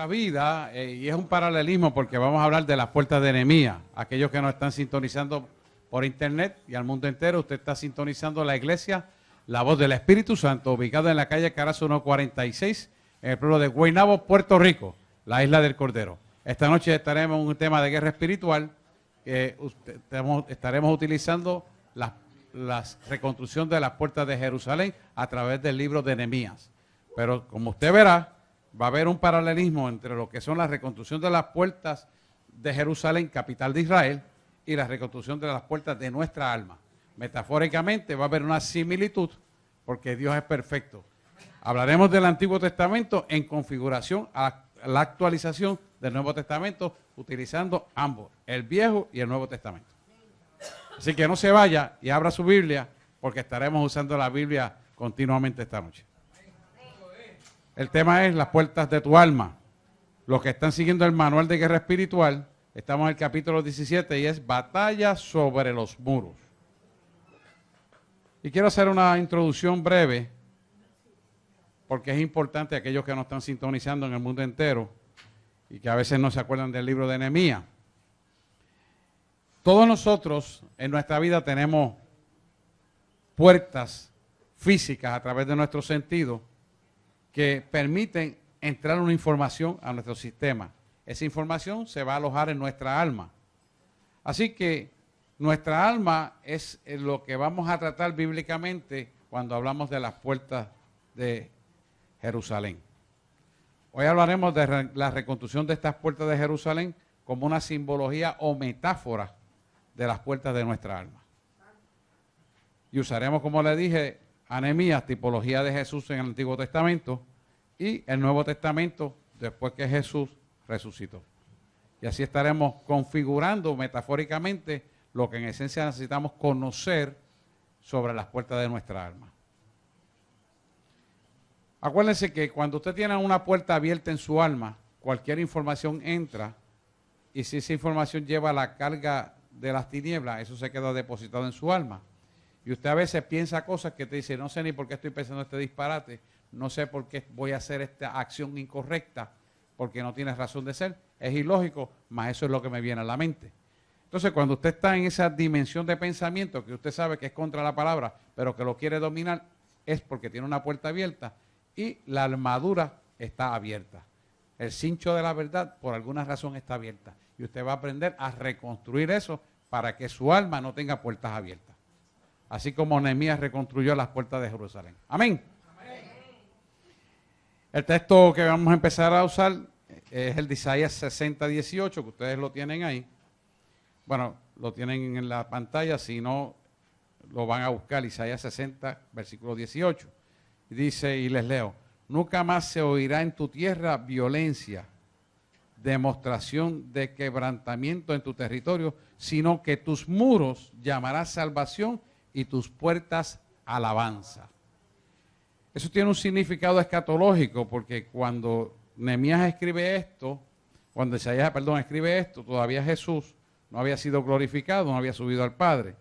nuestra vida, y es un paralelismo porque vamos a hablar de las puertas de Nehemías. Aquellos que nos están sintonizando por internet y al mundo entero, usted está sintonizando la iglesia, la voz del Espíritu Santo, ubicada en la calle Carazo 146, en el pueblo de Guaynabo, Puerto Rico, la isla del Cordero. Esta noche estaremos en un tema de guerra espiritual, estaremos utilizando la reconstrucción de las puertas de Jerusalén a través del libro de Nehemías. Pero como usted verá, va a haber un paralelismo entre lo que son la reconstrucción de las puertas de Jerusalén, capital de Israel, y la reconstrucción de las puertas de nuestra alma. Metafóricamente va a haber una similitud porque Dios es perfecto. Hablaremos del Antiguo Testamento en configuración a la actualización del Nuevo Testamento, utilizando ambos, el Viejo y el Nuevo Testamento. Así que no se vaya y abra su Biblia, porque estaremos usando la Biblia continuamente esta noche. El tema es las puertas de tu alma. Los que están siguiendo el manual de guerra espiritual, estamos en el capítulo 17 y es batalla sobre los muros. Y quiero hacer una introducción breve, porque es importante a aquellos que nos están sintonizando en el mundo entero y que a veces no se acuerdan del libro de Nehemías. Todos nosotros en nuestra vida tenemos puertas físicas a través de nuestros sentidos que permiten entrar una información a nuestro sistema. Esa información se va a alojar en nuestra alma. Así que nuestra alma es lo que vamos a tratar bíblicamente cuando hablamos de las puertas de Jerusalén. Hoy hablaremos de la reconstrucción de estas puertas de Jerusalén como una simbología o metáfora de las puertas de nuestra alma. Y usaremos, como le dije, a Nehemías, tipología de Jesús en el Antiguo Testamento, y el Nuevo Testamento después que Jesús resucitó. Y así estaremos configurando metafóricamente lo que en esencia necesitamos conocer sobre las puertas de nuestra alma. Acuérdense que cuando usted tiene una puerta abierta en su alma, cualquier información entra, y si esa información lleva la carga de las tinieblas, eso se queda depositado en su alma. Y usted a veces piensa cosas que te dice, no sé ni por qué estoy pensando este disparate, no sé por qué voy a hacer esta acción incorrecta, porque no tiene razón de ser, es ilógico, mas eso es lo que me viene a la mente. Entonces, cuando usted está en esa dimensión de pensamiento, que usted sabe que es contra la palabra, pero que lo quiere dominar, es porque tiene una puerta abierta y la armadura está abierta. El cincho de la verdad, por alguna razón, está abierta. Y usted va a aprender a reconstruir eso para que su alma no tenga puertas abiertas. Así como Nehemías reconstruyó las puertas de Jerusalén. Amén. El texto que vamos a empezar a usar es el de Isaías 60, 18, que ustedes lo tienen ahí. Bueno, lo tienen en la pantalla, si no, lo van a buscar, Isaías 60, versículo 18. Y dice, y les leo, nunca más se oirá en tu tierra violencia, demostración de quebrantamiento en tu territorio, sino que tus muros llamarás salvación y tus puertas alabanza. Eso tiene un significado escatológico, porque cuando Nehemías escribe esto, cuando Isaías, escribe esto, todavía Jesús no había sido glorificado, no había subido al Padre.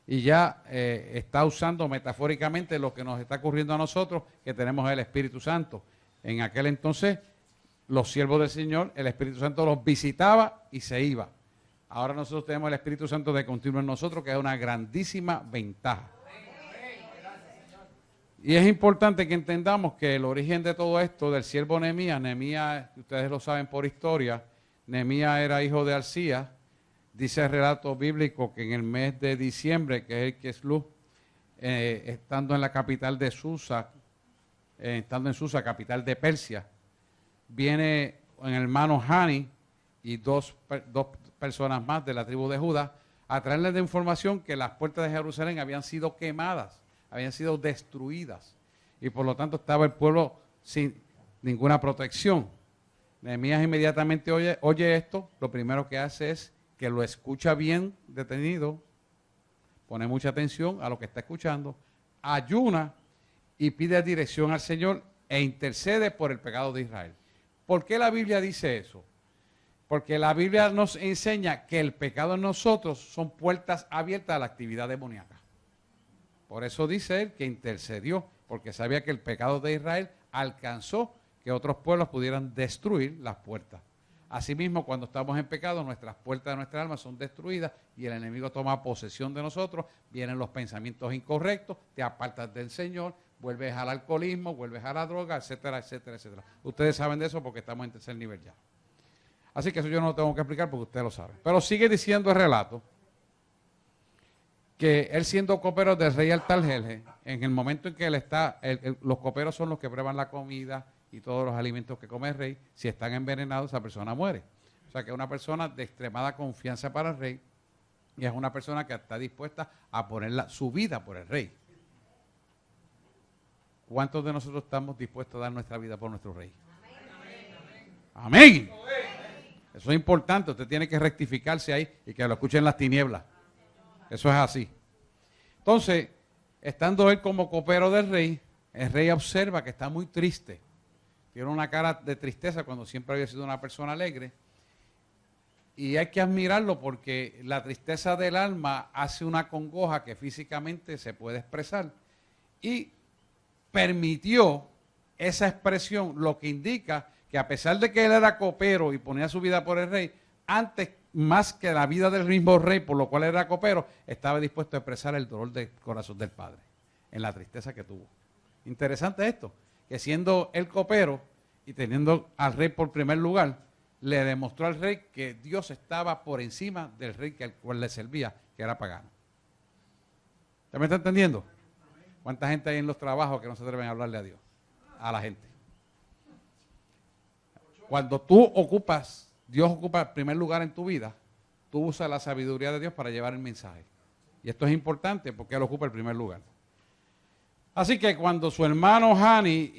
Y ya está usando metafóricamente lo que nos está ocurriendo a nosotros, que tenemos el Espíritu Santo. En aquel entonces, los siervos del Señor, el Espíritu Santo los visitaba y se iba. Ahora nosotros tenemos el Espíritu Santo de continuo en nosotros, que es una grandísima ventaja. Y es importante que entendamos que el origen de todo esto del siervo Nehemías, ustedes lo saben por historia, Nehemías era hijo de Arcías. Dice el relato bíblico que en el mes de diciembre, que es el Kislev, estando en la capital de Susa, estando en Susa, capital de Persia, viene el hermano Hani y dos personas más de la tribu de Judá a traerles de información que las puertas de Jerusalén habían sido quemadas, habían sido destruidas, y por lo tanto estaba el pueblo sin ninguna protección. Nehemías inmediatamente oye esto, lo primero que hace es que lo escucha bien detenido, pone mucha atención a lo que está escuchando, ayuna y pide dirección al Señor e intercede por el pecado de Israel. ¿Por qué la Biblia dice eso? Porque la Biblia nos enseña que el pecado en nosotros son puertas abiertas a la actividad demoníaca. Por eso dice él que intercedió, porque sabía que el pecado de Israel alcanzó que otros pueblos pudieran destruir las puertas. Asimismo, cuando estamos en pecado, nuestras puertas de nuestra alma son destruidas y el enemigo toma posesión de nosotros, vienen los pensamientos incorrectos, te apartas del Señor, vuelves al alcoholismo, vuelves a la droga, etcétera, etcétera, etcétera. Ustedes saben de eso porque estamos en tercer nivel ya. Así que eso yo no lo tengo que explicar porque ustedes lo saben. Pero sigue diciendo el relato que él siendo copero del rey Artajerjes, en el momento en que él está, los coperos son los que prueban la comida y todos los alimentos que come el rey, si están envenenados, esa persona muere. O sea que es una persona de extremada confianza para el rey y es una persona que está dispuesta a poner su vida por el rey. ¿Cuántos de nosotros estamos dispuestos a dar nuestra vida por nuestro rey? Amén. Eso es importante, usted tiene que rectificarse ahí y que lo escuchen las tinieblas. Eso es así. Entonces, estando él como copero del rey, el rey observa que está muy triste. Tiene una cara de tristeza cuando siempre había sido una persona alegre. Y hay que admirarlo porque la tristeza del alma hace una congoja que físicamente se puede expresar. Y permitió esa expresión, lo que indica que a pesar de que él era copero y ponía su vida por el rey, antes más que la vida del mismo rey, por lo cual era copero, estaba dispuesto a expresar el dolor del corazón del padre, en la tristeza que tuvo. Interesante esto, que siendo el copero y teniendo al rey por primer lugar, le demostró al rey que Dios estaba por encima del rey al cual le servía, que era pagano. ¿Usted me está entendiendo? ¿Cuánta gente hay en los trabajos que no se atreven a hablarle a Dios? A la gente. Cuando tú ocupas, Dios ocupa el primer lugar en tu vida, tú usas la sabiduría de Dios para llevar el mensaje. Y esto es importante porque Él ocupa el primer lugar. Así que cuando su hermano Hani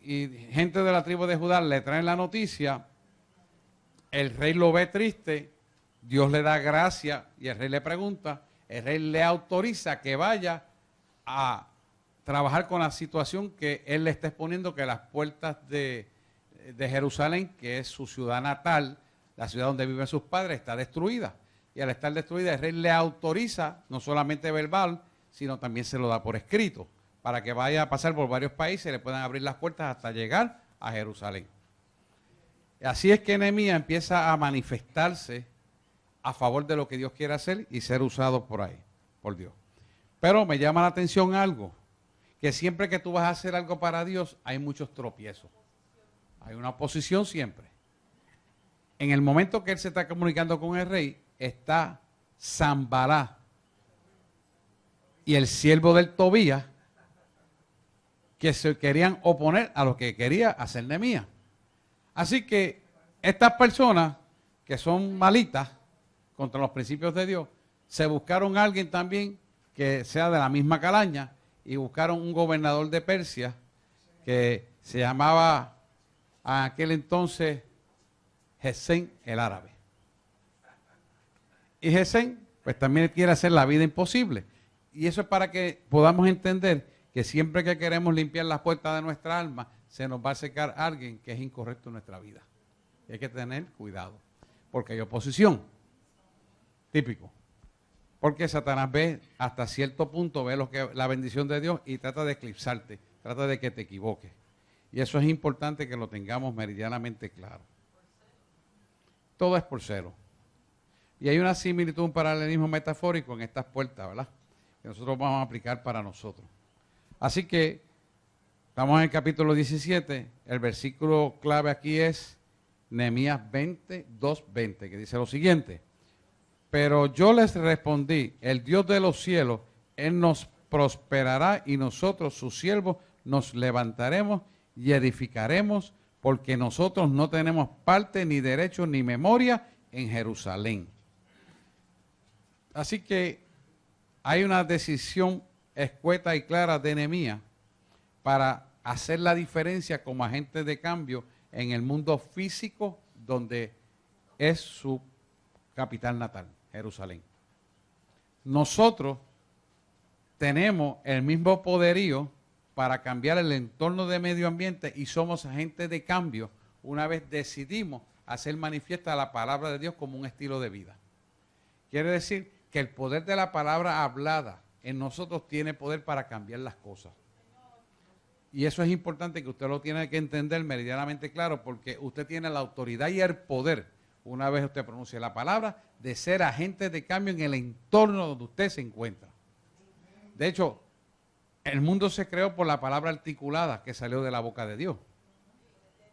y gente de la tribu de Judá le traen la noticia, el rey lo ve triste, Dios le da gracia y el rey le pregunta, el rey le autoriza que vaya a trabajar con la situación que él le está exponiendo, que las puertas de Jerusalén, que es su ciudad natal, la ciudad donde viven sus padres, está destruida. Y al estar destruida, el rey le autoriza, no solamente verbal, sino también se lo da por escrito, para que vaya a pasar por varios países y le puedan abrir las puertas hasta llegar a Jerusalén. Y así es que Nehemías empieza a manifestarse a favor de lo que Dios quiere hacer y ser usado por ahí, por Dios. Pero me llama la atención algo, que siempre que tú vas a hacer algo para Dios, hay muchos tropiezos. Hay una oposición siempre. En el momento que él se está comunicando con el rey, está Sanballat y el siervo del Tobías, que se querían oponer a lo que quería hacer Nehemías. Así que estas personas que son malitas contra los principios de Dios, se buscaron a alguien también que sea de la misma calaña y buscaron un gobernador de Persia que se llamaba a aquel entonces Gesén el árabe. Y Gesén pues también quiere hacer la vida imposible. Y eso es para que podamos entender que siempre que queremos limpiar las puertas de nuestra alma, se nos va a acercar alguien que es incorrecto en nuestra vida. Y hay que tener cuidado, porque hay oposición. Típico. Porque Satanás ve hasta cierto punto, ve la bendición de Dios y trata de eclipsarte, trata de que te equivoques. Y eso es importante que lo tengamos meridianamente claro. Todo es por celo. Y hay una similitud, un paralelismo metafórico en estas puertas, ¿verdad? Que nosotros vamos a aplicar para nosotros. Así que estamos en el capítulo 17, el versículo clave aquí es Nehemías 20, 2:20, que dice lo siguiente. Pero yo les respondí, el Dios de los cielos, Él nos prosperará y nosotros, sus siervos, nos levantaremos y edificaremos, porque nosotros no tenemos parte, ni derecho, ni memoria en Jerusalén. Así que hay una decisión escueta y clara de Nehemías para hacer la diferencia como agente de cambio en el mundo físico donde es su capital natal, Jerusalén. Nosotros tenemos el mismo poderío para cambiar el entorno de medio ambiente y somos agentes de cambio una vez decidimos hacer manifiesta la palabra de Dios como un estilo de vida. Quiere decir que el poder de la palabra hablada en nosotros tiene poder para cambiar las cosas. Y eso es importante que usted lo tiene que entender meridianamente claro, porque usted tiene la autoridad y el poder, una vez usted pronuncie la palabra, de ser agente de cambio en el entorno donde usted se encuentra. De hecho, el mundo se creó por la palabra articulada que salió de la boca de Dios.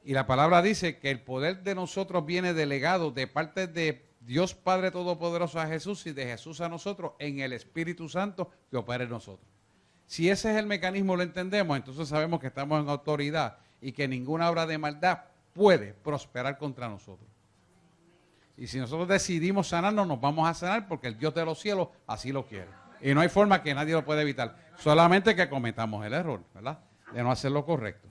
Y la palabra dice que el poder de nosotros viene delegado de parte de Dios Padre Todopoderoso a Jesús y de Jesús a nosotros en el Espíritu Santo que opera en nosotros. Si ese es el mecanismo, lo entendemos, entonces sabemos que estamos en autoridad y que ninguna obra de maldad puede prosperar contra nosotros. Y si nosotros decidimos sanarnos, nos vamos a sanar porque el Dios de los cielos así lo quiere. Y no hay forma que nadie lo pueda evitar. Solamente que cometamos el error, ¿verdad? De no hacer lo correcto.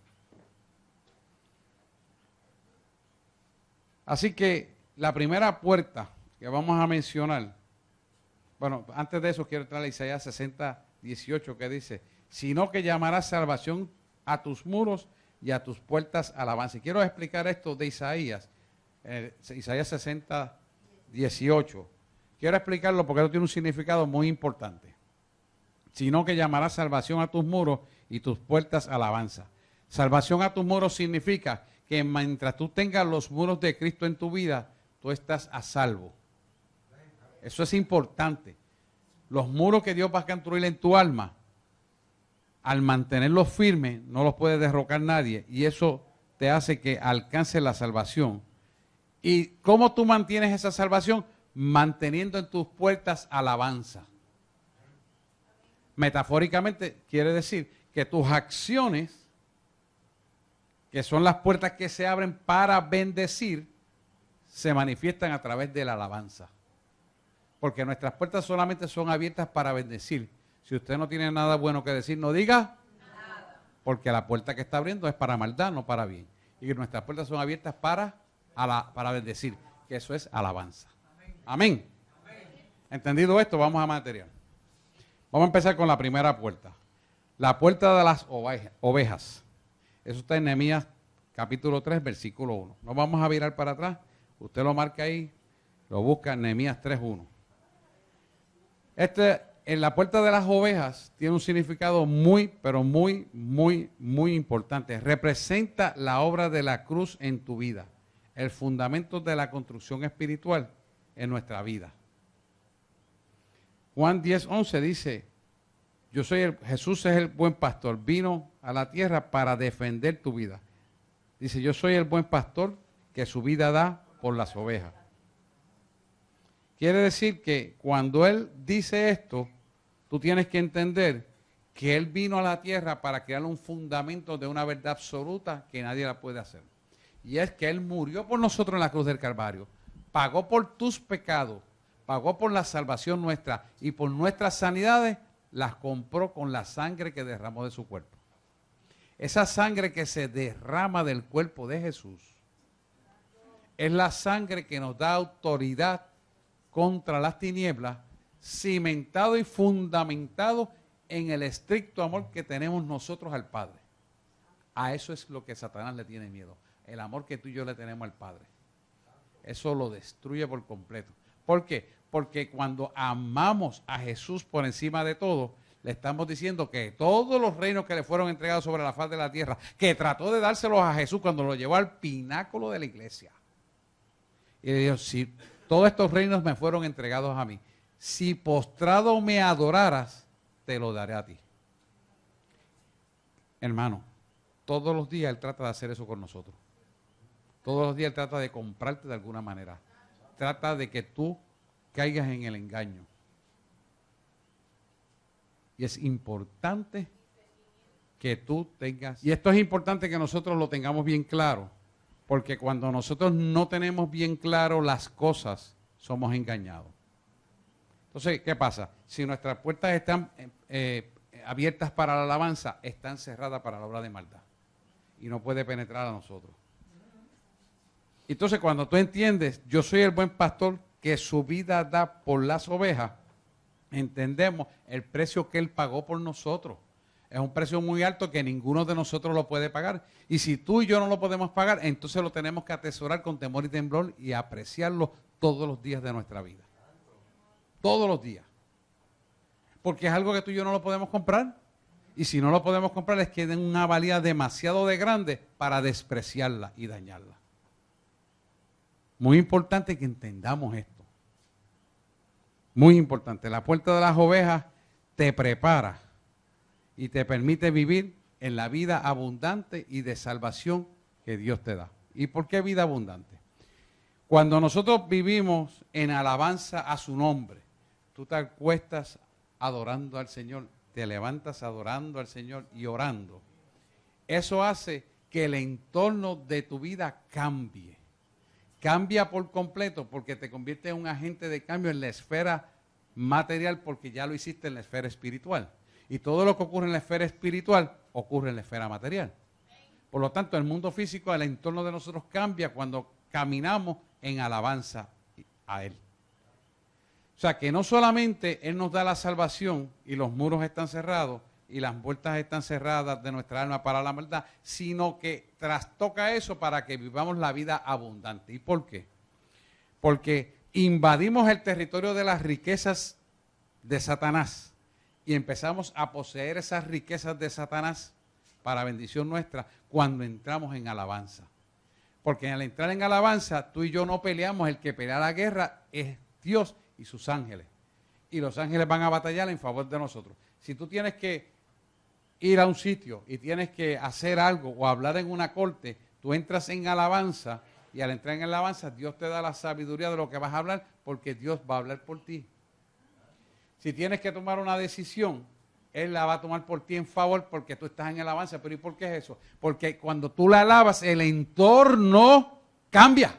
Así que la primera puerta que vamos a mencionar, bueno, antes de eso quiero traer a Isaías 60:18 que dice, sino que llamarás salvación a tus muros y a tus puertas alabanza. Y quiero explicar esto de Isaías, Isaías 60:18. Quiero explicarlo porque esto tiene un significado muy importante. Sino que llamarás salvación a tus muros y tus puertas alabanza. Salvación a tus muros significa que mientras tú tengas los muros de Cristo en tu vida, tú estás a salvo. Eso es importante. Los muros que Dios va a construir en tu alma, al mantenerlos firmes, no los puede derrocar nadie. Y eso te hace que alcances la salvación. ¿Y cómo tú mantienes esa salvación? Manteniendo en tus puertas alabanza. Metafóricamente quiere decir que tus acciones, que son las puertas que se abren para bendecir, se manifiestan a través de la alabanza. Porque nuestras puertas solamente son abiertas para bendecir. Si usted no tiene nada bueno que decir, no diga nada. Porque la puerta que está abriendo es para maldad, no para bien. Y que nuestras puertas son abiertas para bendecir, que eso es alabanza. Amén. Entendido esto, vamos a material. Vamos a empezar con la primera puerta. La puerta de las ovejas. Eso está en Nehemías capítulo 3, versículo 1. No vamos a virar para atrás. Usted lo marca ahí, lo busca en Nehemías 3:1. En la puerta de las ovejas tiene un significado muy, pero muy, muy, muy importante. Representa la obra de la cruz en tu vida, el fundamento de la construcción espiritual en nuestra vida. Juan 10:11 dice, Jesús es el buen pastor, vino a la tierra para defender tu vida. Dice, yo soy el buen pastor que su vida da por las ovejas. Quiere decir que cuando Él dice esto, tú tienes que entender que Él vino a la tierra para crear un fundamento de una verdad absoluta que nadie la puede hacer. Y es que Él murió por nosotros en la cruz del Calvario, pagó por tus pecados, pagó por la salvación nuestra y por nuestras sanidades, las compró con la sangre que derramó de su cuerpo. Esa sangre que se derrama del cuerpo de Jesús es la sangre que nos da autoridad contra las tinieblas, cimentado y fundamentado en el estricto amor que tenemos nosotros al Padre. A eso es lo que Satanás le tiene miedo, el amor que tú y yo le tenemos al Padre. Eso lo destruye por completo. ¿Por qué? Porque cuando amamos a Jesús por encima de todo, le estamos diciendo que todos los reinos que le fueron entregados sobre la faz de la tierra, que trató de dárselos a Jesús cuando lo llevó al pináculo de la iglesia. Y le dijo, si todos estos reinos me fueron entregados a mí, si postrado me adoraras, te lo daré a ti. Hermano, todos los días Él trata de hacer eso con nosotros. Todos los días Él trata de comprarte de alguna manera. Trata de que tú caigas en el engaño. Y es importante que tú tengas, y esto es importante que nosotros lo tengamos bien claro, porque cuando nosotros no tenemos bien claro las cosas, somos engañados. Entonces, ¿qué pasa? Si nuestras puertas están abiertas para la alabanza, están cerradas para la obra de maldad. Y no puede penetrar a nosotros. Entonces, cuando tú entiendes, yo soy el buen pastor que su vida da por las ovejas, entendemos el precio que Él pagó por nosotros. Es un precio muy alto que ninguno de nosotros lo puede pagar. Y si tú y yo no lo podemos pagar, entonces lo tenemos que atesorar con temor y temblor y apreciarlo todos los días de nuestra vida. Todos los días. Porque es algo que tú y yo no lo podemos comprar. Y si no lo podemos comprar es que den una valía demasiado de grande para despreciarla y dañarla. Muy importante que entendamos esto. Muy importante. La puerta de las ovejas te prepara y te permite vivir en la vida abundante y de salvación que Dios te da. ¿Y por qué vida abundante? Cuando nosotros vivimos en alabanza a su nombre, tú te acuestas adorando al Señor, te levantas adorando al Señor y orando. Eso hace que el entorno de tu vida cambie. Cambia por completo porque te convierte en un agente de cambio en la esfera material porque ya lo hiciste en la esfera espiritual. Y todo lo que ocurre en la esfera espiritual ocurre en la esfera material. Por lo tanto, el mundo físico, el entorno de nosotros cambia cuando caminamos en alabanza a Él. O sea, que no solamente Él nos da la salvación y los muros están cerrados y las puertas están cerradas de nuestra alma para la maldad, sino que trastoca eso para que vivamos la vida abundante. ¿Y por qué? Porque invadimos el territorio de las riquezas de Satanás y empezamos a poseer esas riquezas de Satanás para bendición nuestra cuando entramos en alabanza. Porque al entrar en alabanza, tú y yo no peleamos, el que pelea la guerra es Dios y sus ángeles. Y los ángeles van a batallar en favor de nosotros. Si tú tienes que ir a un sitio y tienes que hacer algo o hablar en una corte, tú entras en alabanza y al entrar en alabanza Dios te da la sabiduría de lo que vas a hablar porque Dios va a hablar por ti. Si tienes que tomar una decisión, Él la va a tomar por ti en favor porque tú estás en alabanza. ¿Pero y por qué es eso? Porque cuando tú la alabas, el entorno cambia.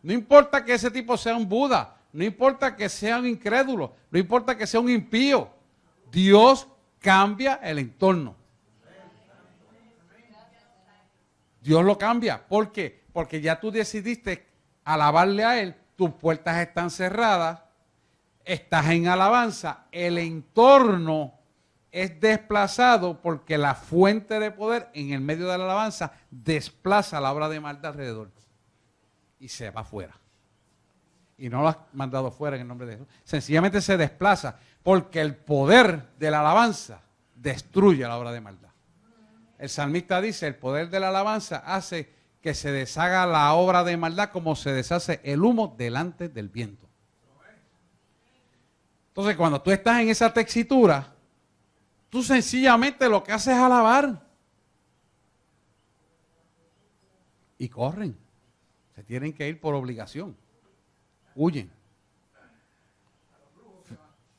No importa que ese tipo sea un Buda, no importa que sea un incrédulo, no importa que sea un impío. Dios cambia el entorno. Dios lo cambia. ¿Por qué? Porque ya tú decidiste alabarle a Él, tus puertas están cerradas, estás en alabanza, el entorno es desplazado porque la fuente de poder en el medio de la alabanza desplaza la obra de maldad alrededor y se va afuera. Y no lo has mandado fuera en el nombre de Jesús. Sencillamente se desplaza porque el poder de la alabanza destruye la obra de maldad. El salmista dice, el poder de la alabanza hace que se deshaga la obra de maldad como se deshace el humo delante del viento. Entonces, cuando tú estás en esa tesitura, tú sencillamente lo que haces es alabar. Y corren. Se tienen que ir por obligación. Huyen.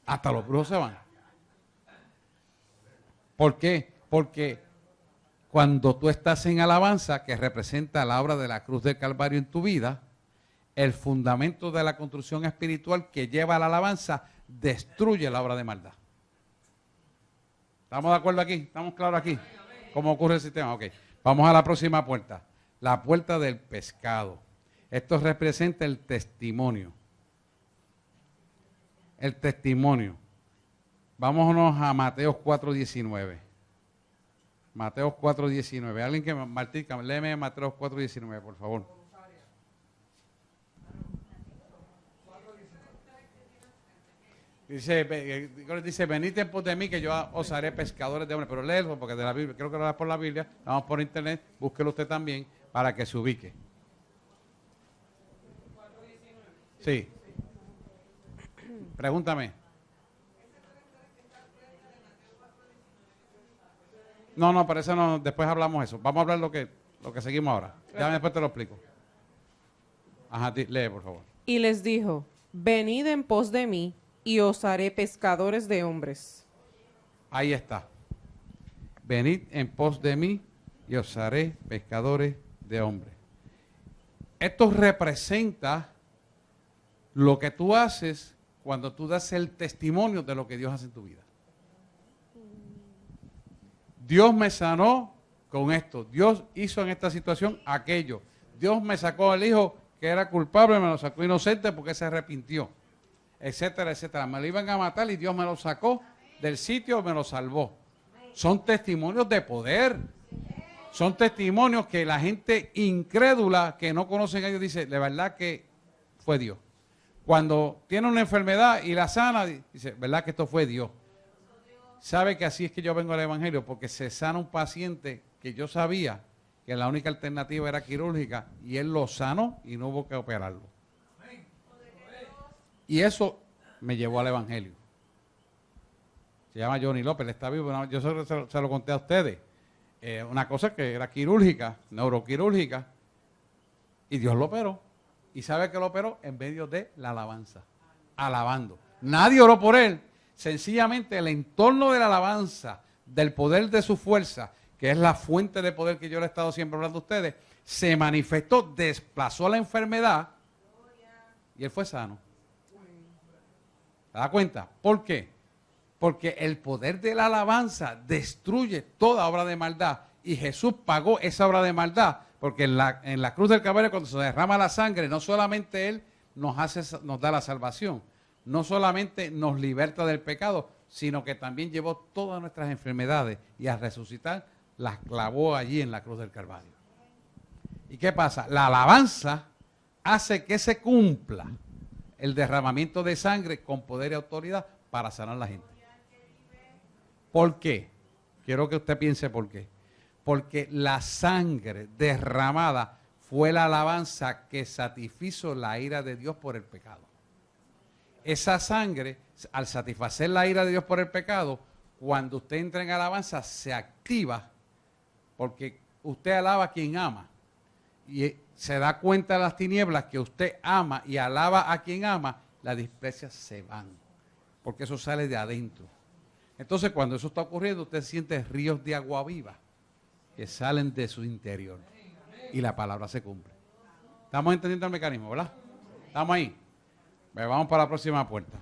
Hasta los brujos se van. ¿Por qué? Porque cuando tú estás en alabanza, que representa la obra de la cruz del Calvario en tu vida, el fundamento de la construcción espiritual que lleva a la alabanza destruye la obra de maldad. ¿Estamos de acuerdo aquí? ¿Estamos claros aquí? ¿Cómo ocurre el sistema? Ok. Vamos a la próxima puerta. La puerta del pescado. Esto representa el testimonio. El testimonio. Vámonos a Mateo 4:19. Mateo 4:19. Alguien que, Martín, léeme Mateo 4:19, por favor. Dice, venid en pos de mí que yo os haré pescadores de hombres. Pero léelo porque de la Biblia, creo que lo das por la Biblia, vamos por internet, búsquelo usted también para que se ubique. Sí. Pregúntame. No, pero eso no, después hablamos eso. Vamos a hablar lo que seguimos ahora. Ya después te lo explico. Ajá, lee, por favor. Y les dijo, venid en pos de mí y os haré pescadores de hombres. Ahí está. Venid en pos de mí y os haré pescadores de hombres. Esto representa lo que tú haces cuando tú das el testimonio de lo que Dios hace en tu vida. Dios me sanó con esto. Dios hizo en esta situación aquello. Dios me sacó al hijo que era culpable, me lo sacó inocente porque se arrepintió. Etcétera, etcétera. Me lo iban a matar y Dios me lo sacó del sitio, me lo salvó. Son testimonios de poder. Son testimonios que la gente incrédula que no conocen a Dios dice, de verdad que fue Dios. Cuando tiene una enfermedad y la sana, dice, verdad que esto fue Dios. ¿Sabe que así es que yo vengo al Evangelio? Porque se sana un paciente que yo sabía que la única alternativa era quirúrgica y él lo sanó y no hubo que operarlo. Y eso me llevó al Evangelio. Se llama Johnny López, él está vivo. Yo se lo conté a ustedes. Una cosa que era quirúrgica, neuroquirúrgica, y Dios lo operó. ¿Y sabe que lo operó? En medio de la alabanza, alabando. Nadie oró por él, sencillamente el entorno de la alabanza, del poder de su fuerza, que es la fuente de poder que yo le he estado siempre hablando a ustedes, se manifestó, desplazó la enfermedad y él fue sano. ¿Se da cuenta? ¿Por qué? Porque el poder de la alabanza destruye toda obra de maldad y Jesús pagó esa obra de maldad, porque en la cruz del Calvario, cuando se derrama la sangre, no solamente Él nos da la salvación, no solamente nos liberta del pecado, sino que también llevó todas nuestras enfermedades y al resucitar las clavó allí en la cruz del Calvario. ¿Y qué pasa? La alabanza hace que se cumpla el derramamiento de sangre con poder y autoridad para sanar a la gente. ¿Por qué? Quiero que usted piense por qué. Porque la sangre derramada fue la alabanza que satisfizo la ira de Dios por el pecado. Esa sangre, al satisfacer la ira de Dios por el pecado, cuando usted entra en alabanza, se activa, porque usted alaba a quien ama. Y se da cuenta de las tinieblas que usted ama y alaba a quien ama, las desprecias se van, porque eso sale de adentro. Entonces, cuando eso está ocurriendo, usted siente ríos de agua viva que salen de su interior y la palabra se cumple. ¿Estamos entendiendo el mecanismo, verdad? ¿Estamos ahí? Pues vamos para la próxima puerta.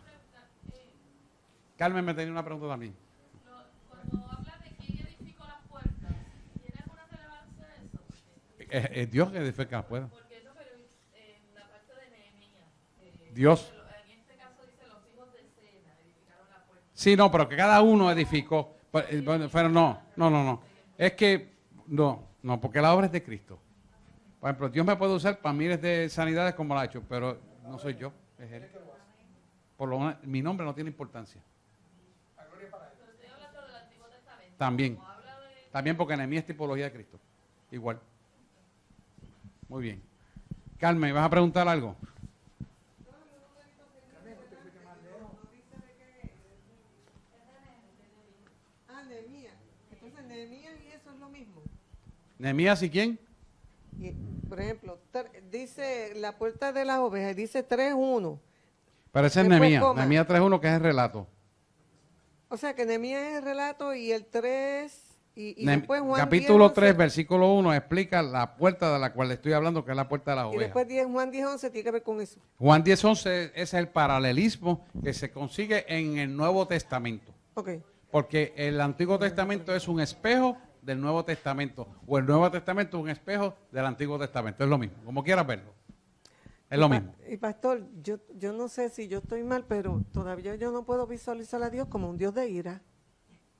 Carmen me tenía una pregunta también. Cuando habla de quién edificó las puertas, ¿tiene alguna relevancia eso? Es Dios que edifica las puertas. Porque no, pero en la parte de Nehemías, Dios. en este caso dice los hijos de Sena edificaron la puerta. Sí, no, pero que cada uno edificó. Pero no. Es que, no, porque la obra es de Cristo. Por ejemplo, Dios me puede usar para miles de sanidades como lo ha hecho, pero no soy yo, es Él. Por lo menos, mi nombre no tiene importancia. Estoy hablando del Antiguo Testamento. También. Como habla de... También porque Nehemías es tipología de Cristo. Igual. Muy bien. Carmen, ¿vas a preguntar algo? Nehemías. Entonces, Nehemías y eso es lo mismo. ¿Nehemías y quién? Y, por ejemplo, dice la puerta de las ovejas, dice 3:1. Pero ese es Después Nehemías. coma. Nehemías 3:1, que es el relato. O sea, que Nehemías es el relato y el 3, y Ne- después Juan Capítulo 10:11, 3, versículo 1, explica la puerta de la cual le estoy hablando, que es la puerta de las y ovejas. después Juan 10:11 tiene que ver con eso. Juan 10:11 es el paralelismo que se consigue en el Nuevo Testamento. Ok. Porque el Antiguo Testamento es un espejo del Nuevo Testamento, o el Nuevo Testamento es un espejo del Antiguo Testamento. Es lo mismo, como quieras verlo. Es lo mismo. Y pastor, yo no sé si yo estoy mal, pero todavía yo no puedo visualizar a Dios como un Dios de ira.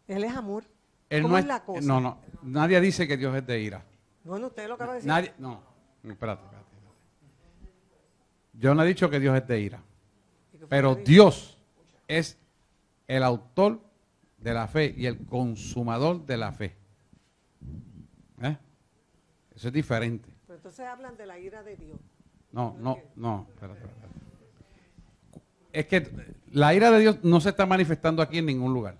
Él es amor. Él ¿Cómo no es la cosa? No, nadie dice que Dios es de ira. Bueno, usted lo acaba de decir. Nadie, no, espérate. Yo no he dicho que Dios es de ira, ¿Y qué fue pero que dijo? Dios es el autor de la fe y el consumador de la fe. Eso es diferente. Pero entonces hablan de la ira de Dios. No, espérate. Es que la ira de Dios no se está manifestando aquí en ningún lugar.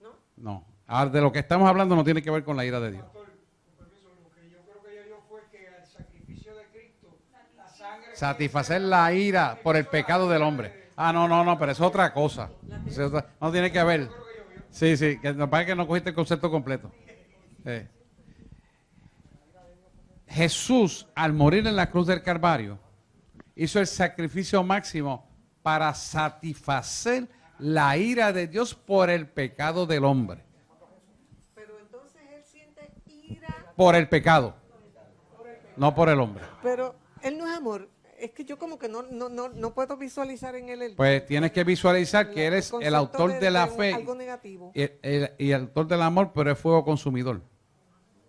¿No? No. Ahora, de lo que estamos hablando no tiene que ver con la ira de Dios. Pastor, con permiso, lo que yo creo que ella dio fue que al sacrificio de Cristo, la sangre... Satisfacer la ira por el pecado del hombre. No, pero es otra cosa. No tiene que ver. Sí, que lo que pasa es que no cogiste el concepto completo. Jesús, al morir en la cruz del Calvario, hizo el sacrificio máximo para satisfacer la ira de Dios por el pecado del hombre. Pero entonces él siente ira. Por el pecado, no por el hombre. Pero él no es amor. Es que yo como que no puedo visualizar en él el... Pues tienes que visualizar que Él es el concepto autor de la un- fe algo negativo. y el autor del amor, pero es fuego consumidor.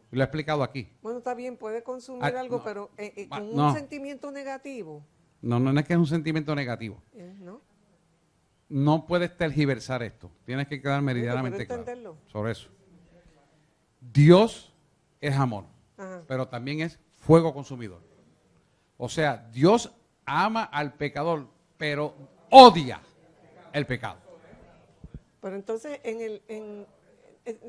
Lo he explicado aquí. Bueno, está bien, puede consumir Ah, algo, no. pero con un No. sentimiento negativo. No es que es un sentimiento negativo. ¿No? no puedes tergiversar esto. Tienes que quedar meridianamente ¿Puedo claro entenderlo? sobre eso. Dios es amor, Ajá. pero también es fuego consumidor. O sea, Dios ama al pecador, pero odia el pecado. Pero entonces,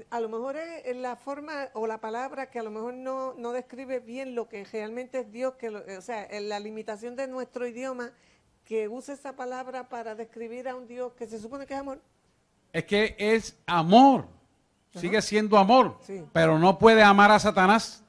a lo mejor es en la forma o la palabra que a lo mejor no describe bien lo que realmente es Dios, o sea, en la limitación de nuestro idioma, que usa esa palabra para describir a un Dios que se supone que es amor. Es que es amor, sigue siendo amor, Sí. pero no puede amar a Satanás.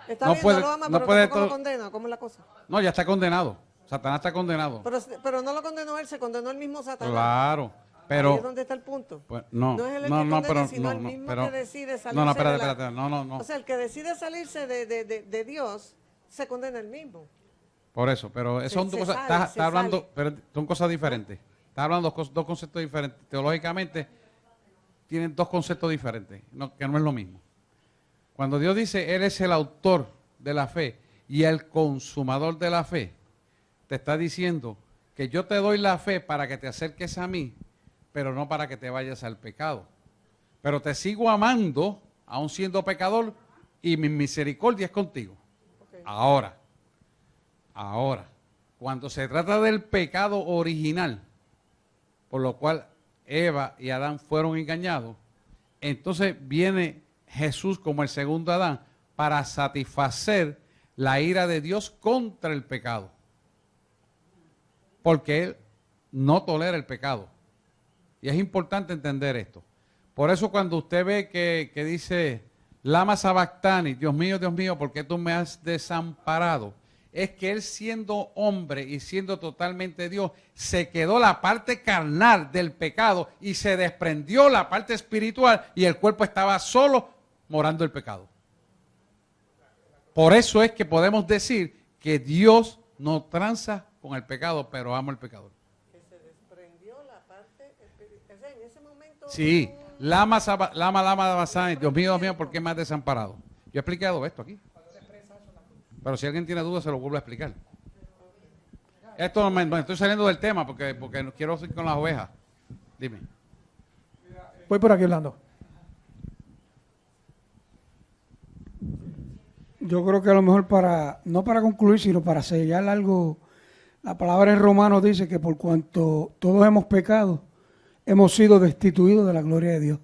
Está No bien, puede- no lo ama, no pero puede tampoco lo todo- condena. ¿Cómo es la cosa? No, ya está condenado. Satanás está condenado. Pero no lo condenó él, se condenó el mismo Satanás. Claro, Ahí es pero donde está el punto. pues, no, No es él el no, que no, condena, pero sino no, el no, mismo pero que decide salirse no, espérate, de la... espérate, no. O sea, el que decide salirse de Dios, se condena el mismo. Por eso, pero son Se dos cosas, sale, estás se hablando, sale. pero son cosas diferentes. Estás hablando dos conceptos diferentes. Teológicamente tienen dos conceptos diferentes, que no es lo mismo. Cuando Dios dice, Él es el autor de la fe y el consumador de la fe, te está diciendo que yo te doy la fe para que te acerques a mí, pero no para que te vayas al pecado. Pero te sigo amando, aun siendo pecador, y mi misericordia es contigo. Okay. Ahora, cuando se trata del pecado original, por lo cual Eva y Adán fueron engañados, entonces viene Jesús como el segundo Adán para satisfacer la ira de Dios contra el pecado. Porque Él no tolera el pecado. Y es importante entender esto. Por eso cuando usted ve que dice, Lama Sabactani, Dios mío, ¿por qué tú me has desamparado? Es que Él siendo hombre y siendo totalmente Dios, se quedó la parte carnal del pecado y se desprendió la parte espiritual y el cuerpo estaba solo morando el pecado. Por eso es que podemos decir que Dios no tranza con el pecado, pero ama al pecador. Que se desprendió la parte espiritual. O sea, en ese momento... Sí, lama, basani, Dios mío, ¿por qué me has desamparado? Yo he explicado esto aquí. Pero si alguien tiene dudas, se lo vuelvo a explicar. Esto me estoy saliendo del tema porque no quiero seguir con las ovejas. Dime. Voy por aquí, Orlando. Yo creo que a lo mejor no para concluir, sino para sellar algo, la palabra en Romanos dice que por cuanto todos hemos pecado, hemos sido destituidos de la gloria de Dios.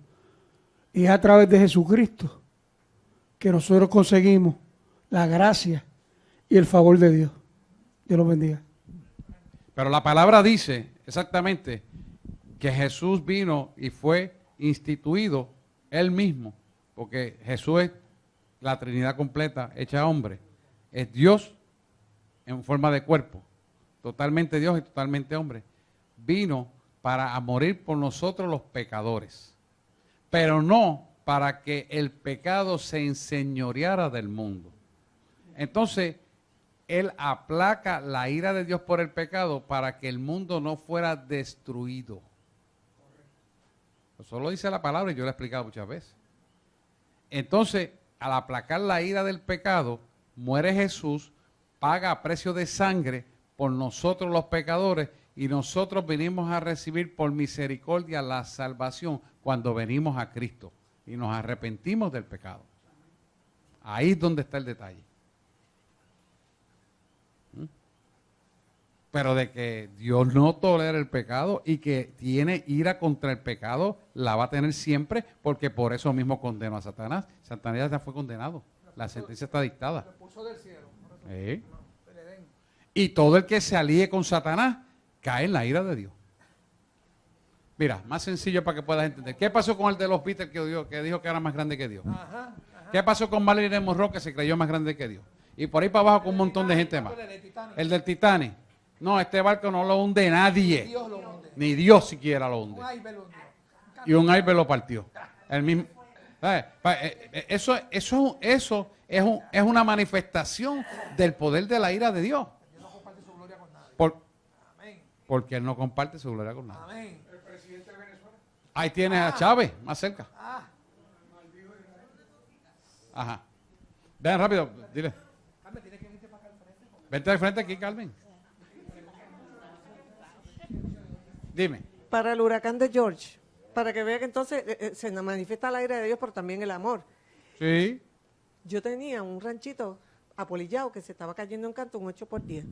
Y es a través de Jesucristo que nosotros conseguimos la gracia y el favor de Dios. Dios los bendiga. Pero la palabra dice exactamente que Jesús vino y fue instituido Él mismo, porque Jesús es la Trinidad completa, hecha hombre. Es Dios en forma de cuerpo, totalmente Dios y totalmente hombre. Vino para morir por nosotros los pecadores, pero no para que el pecado se enseñoreara del mundo. Entonces, Él aplaca la ira de Dios por el pecado para que el mundo no fuera destruido. Eso lo dice la palabra y yo lo he explicado muchas veces. Entonces, al aplacar la ira del pecado, muere Jesús, paga a precio de sangre por nosotros los pecadores y nosotros venimos a recibir por misericordia la salvación cuando venimos a Cristo y nos arrepentimos del pecado. Ahí es donde está el detalle. Pero de que Dios no tolera el pecado y que tiene ira contra el pecado, la va a tener siempre, porque por eso mismo condenó a Satanás. Satanás ya fue condenado. La sentencia está dictada. Lo expulsó del cielo. Y todo el que se alíe con Satanás cae en la ira de Dios. Mira, más sencillo para que puedas entender. ¿Qué pasó con el de los Beatles que dijo que era más grande que Dios? ¿Qué pasó con Marilyn Monroe que se creyó más grande que Dios? Y por ahí para abajo con un montón de gente más. El del Titanic. No, este barco no lo hunde nadie. Ni Dios siquiera lo hunde. Y un iceberg lo partió. El mismo. Eso es una manifestación del poder de la ira de Dios. Porque Él no comparte su gloria con nadie. Ahí tienes a Chávez, más cerca. Ajá. Ven rápido, dile. Vente al frente aquí, Carmen. Dime. para el huracán de George, para que vea que entonces se nos manifiesta el aire de Dios, pero también el amor. Sí. Yo tenía un ranchito apolillado que se estaba cayendo en canto, un 8x10.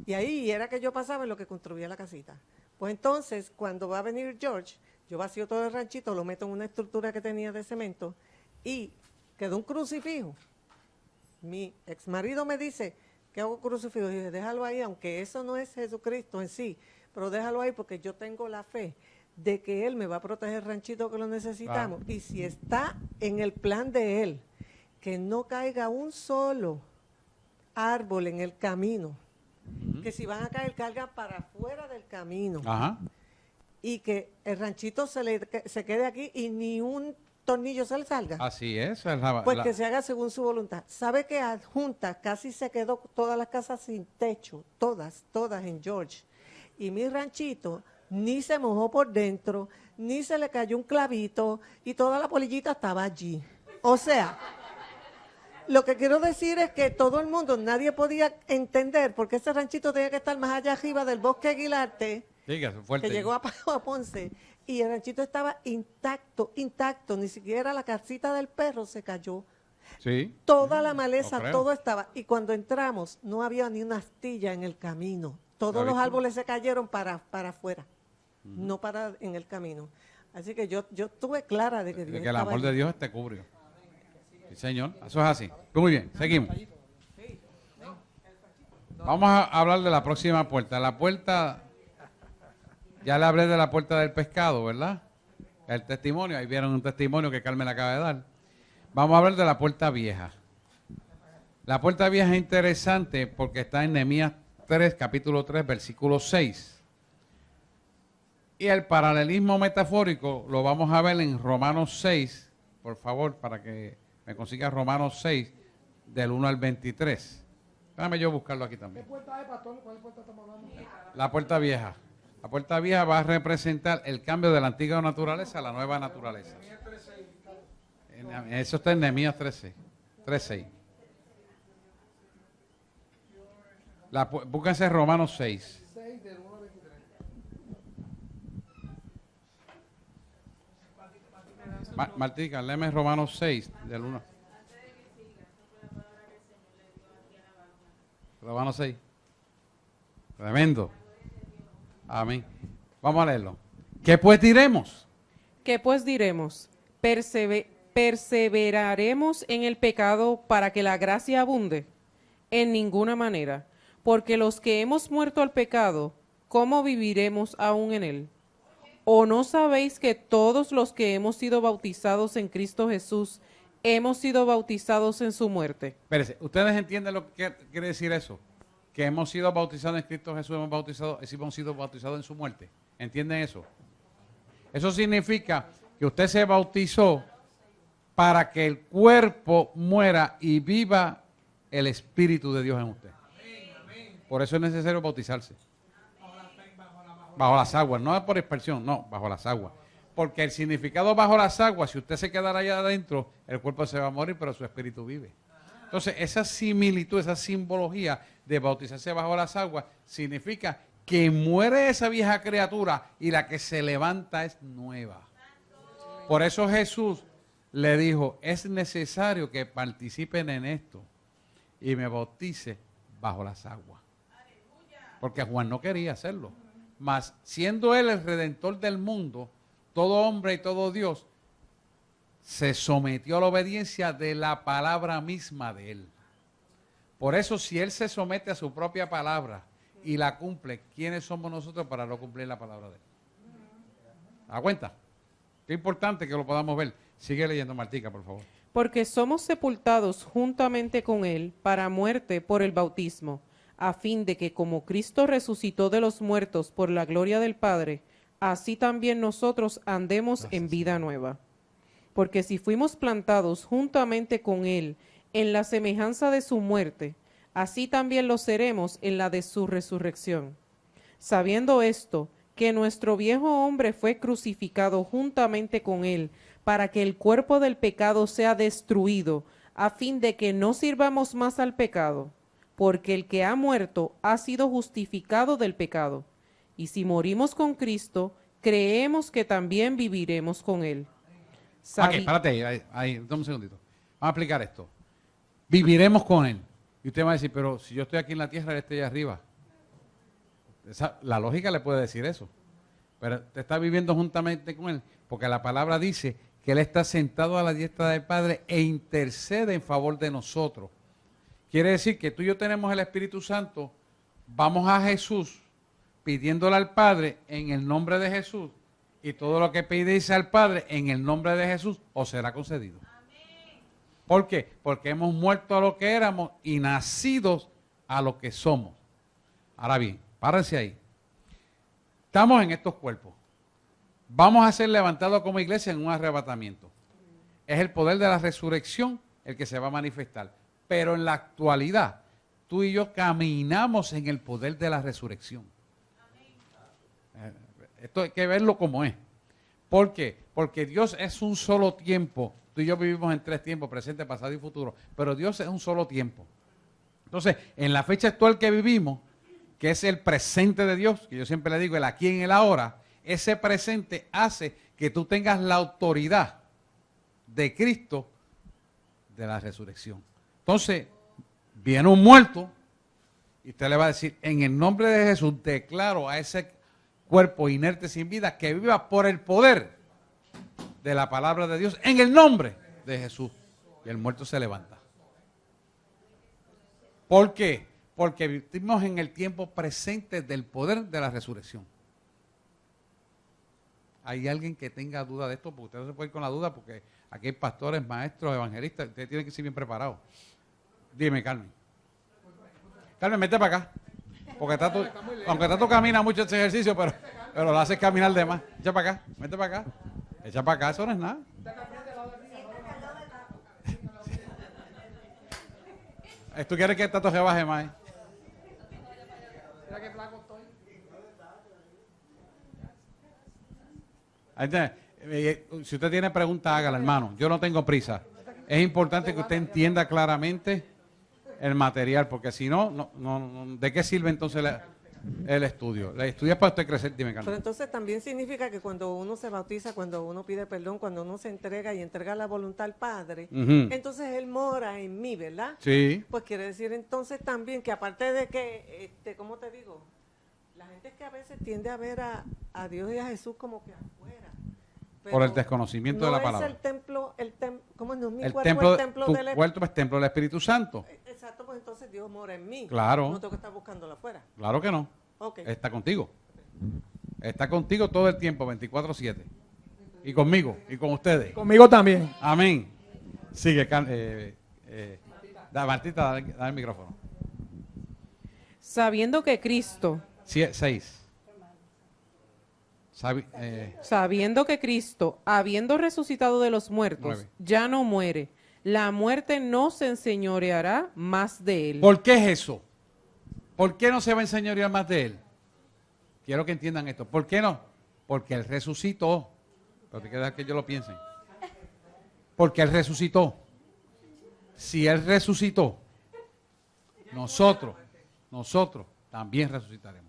Y ahí era que yo pasaba en lo que construía la casita. Pues entonces, cuando va a venir George, yo vacío todo el ranchito, lo meto en una estructura que tenía de cemento y quedó un crucifijo. Mi ex marido me dice, ¿qué hago crucifijo? Y dije, déjalo ahí, aunque eso no es Jesucristo en sí, pero déjalo ahí porque yo tengo la fe de que Él me va a proteger el ranchito que lo necesitamos. Y si está en el plan de Él, que no caiga un solo árbol en el camino, que si van a caer, caigan para afuera del camino. Ajá. Y que el ranchito se quede aquí y ni un tornillo se le salga. Así es. Pues que se haga según su voluntad. ¿Sabe que adjunta casi se quedó todas las casas sin techo? Todas en George. Y mi ranchito ni se mojó por dentro, ni se le cayó un clavito y toda la polillita estaba allí. O sea, lo que quiero decir es que todo el mundo, nadie podía entender por qué ese ranchito tenía que estar más allá arriba del bosque Aguilarte, fuerte. que llegó a Ponce, y el ranchito estaba intacto, ni siquiera la casita del perro se cayó. Sí. Toda la maleza, lo creo. todo estaba. Y cuando entramos, no había ni una astilla en el camino. Todos los árboles se cayeron para afuera, no para en el camino. Así que yo estuve clara de que Dios De que el estaba amor de allí. Dios te cubrió. Sí, señor. Eso es así. Muy bien, seguimos. Vamos a hablar de la próxima puerta. La puerta, ya le hablé de la puerta del pescado, ¿verdad? El testimonio, ahí vieron un testimonio que Carmen acaba de dar. Vamos a hablar de la puerta vieja. La puerta vieja es interesante porque está en Nehemías 3, capítulo 3, versículo 6. Y el paralelismo metafórico lo vamos a ver en Romanos 6, por favor, para que me consiga Romanos 6, del 1 al 23. Déjame yo buscarlo aquí también. ¿Qué puerta es, pastor? ¿Cuál puerta estamos hablando? La puerta vieja. La puerta vieja va a representar el cambio de la antigua naturaleza a la nueva naturaleza. Eso está en Nehemías 3:6. Búsquense Romanos 6. Martica, léeme Romanos 6, del 1. Romanos 6. Tremendo. Amén. Vamos a leerlo. ¿Qué pues diremos? ¿Qué pues diremos? ¿Perseveraremos en el pecado para que la gracia abunde? En ninguna manera, porque los que hemos muerto al pecado, ¿cómo viviremos aún en él? ¿O no sabéis que todos los que hemos sido bautizados en Cristo Jesús, hemos sido bautizados en su muerte? Espérese, ¿ustedes entienden lo que quiere decir eso? Que hemos sido bautizados en Cristo Jesús, hemos sido bautizados en su muerte. ¿Entienden eso? Eso significa que usted se bautizó para que el cuerpo muera y viva el Espíritu de Dios en usted. Por eso es necesario bautizarse. Bajo las aguas, no por expresión, no, bajo las aguas. Porque el significado bajo las aguas, si usted se quedara allá adentro, el cuerpo se va a morir, pero su espíritu vive. Entonces, esa similitud, esa simbología de bautizarse bajo las aguas, significa que muere esa vieja criatura y la que se levanta es nueva. Por eso Jesús le dijo, es necesario que participen en esto y me bautice bajo las aguas. Porque Juan no quería hacerlo. Mas, siendo él el redentor del mundo, todo hombre y todo Dios, se sometió a la obediencia de la palabra misma de él. Por eso, si él se somete a su propia palabra y la cumple, ¿quiénes somos nosotros para no cumplir la palabra de él? ¿Da cuenta? Qué importante que lo podamos ver. Sigue leyendo, Martica, por favor. Porque somos sepultados juntamente con él para muerte por el bautismo, a fin de que como Cristo resucitó de los muertos por la gloria del Padre, así también nosotros andemos en vida nueva. Porque si fuimos plantados juntamente con él en la semejanza de su muerte, así también lo seremos en la de su resurrección. Sabiendo esto, que nuestro viejo hombre fue crucificado juntamente con él, para que el cuerpo del pecado sea destruido, a fin de que no sirvamos más al pecado, porque el que ha muerto ha sido justificado del pecado. Y si morimos con Cristo, creemos que también viviremos con Él. Ok, párate ahí, dame un segundito. Vamos a explicar esto. Viviremos con Él. Y usted va a decir, pero si yo estoy aquí en la tierra, Él está allá arriba. La lógica le puede decir eso. Pero te está viviendo juntamente con Él. Porque la palabra dice que Él está sentado a la diestra del Padre e intercede en favor de nosotros. Quiere decir que tú y yo tenemos el Espíritu Santo, vamos a Jesús pidiéndole al Padre en el nombre de Jesús, y todo lo que pidéis al Padre en el nombre de Jesús os será concedido. ¿Por qué? Porque hemos muerto a lo que éramos y nacidos a lo que somos. Ahora bien, párense ahí. Estamos en estos cuerpos. Vamos a ser levantados como iglesia en un arrebatamiento. Es el poder de la resurrección el que se va a manifestar. Pero en la actualidad, tú y yo caminamos en el poder de la resurrección. Esto hay que verlo como es. ¿Por qué? Porque Dios es un solo tiempo. Tú y yo vivimos en 3 tiempos, presente, pasado y futuro. Pero Dios es un solo tiempo. Entonces, en la fecha actual que vivimos, que es el presente de Dios, que yo siempre le digo, el aquí y el ahora, ese presente hace que tú tengas la autoridad de Cristo de la resurrección. Entonces, viene un muerto y usted le va a decir, en el nombre de Jesús, declaro a ese cuerpo inerte sin vida que viva por el poder de la palabra de Dios en el nombre de Jesús. Y el muerto se levanta. ¿Por qué? Porque vivimos en el tiempo presente del poder de la resurrección. ¿Hay alguien que tenga duda de esto? Porque usted no se puede ir con la duda, porque aquí hay pastores, maestros, evangelistas. Ustedes tienen que ser bien preparados. Dime, Carmen. Carmen, vete para acá. Porque aunque Tato camina mucho ese ejercicio, pero lo haces caminar de más. Echa para acá, vete para acá. Echa para acá, eso no es nada. ¿Tú quieres que Tato se baje más? Mira qué flaco estoy. Si usted tiene preguntas, hágala, hermano. Yo no tengo prisa. Es importante que usted entienda claramente el material, porque si no, ¿de qué sirve entonces el estudio? El estudio es para usted crecer, dime, Carmen. Pero entonces también significa que cuando uno se bautiza, cuando uno pide perdón, cuando uno se entrega y entrega la voluntad al Padre, entonces Él mora en mí, ¿verdad? Sí. Pues quiere decir entonces también que aparte de que, ¿cómo te digo? La gente es que a veces tiende a ver a Dios y a Jesús como que afuera. Por el desconocimiento de la palabra. No es el templo, ¿cómo es? No es mi el cuerpo, templo, el templo tu del cuerpo es templo del Espíritu Santo. Exacto, pues entonces Dios mora en mí. Claro. No tengo que estar buscándolo afuera. Claro que no. Okay. Está contigo. Está contigo todo el tiempo, 24/7. Y conmigo, y con ustedes. Conmigo también. Amén. Sigue, Martita, dale el micrófono. Sabiendo que Cristo, 6. sabiendo que Cristo, habiendo resucitado de los muertos, 9. ya no muere, la muerte no se enseñoreará más de él. ¿Por qué es eso? ¿Por qué no se va a enseñorear más de él? Quiero que entiendan esto. ¿Por qué no? Porque él resucitó. Pero te queda que ellos lo piensen. Porque él resucitó. Si él resucitó, nosotros también resucitaremos.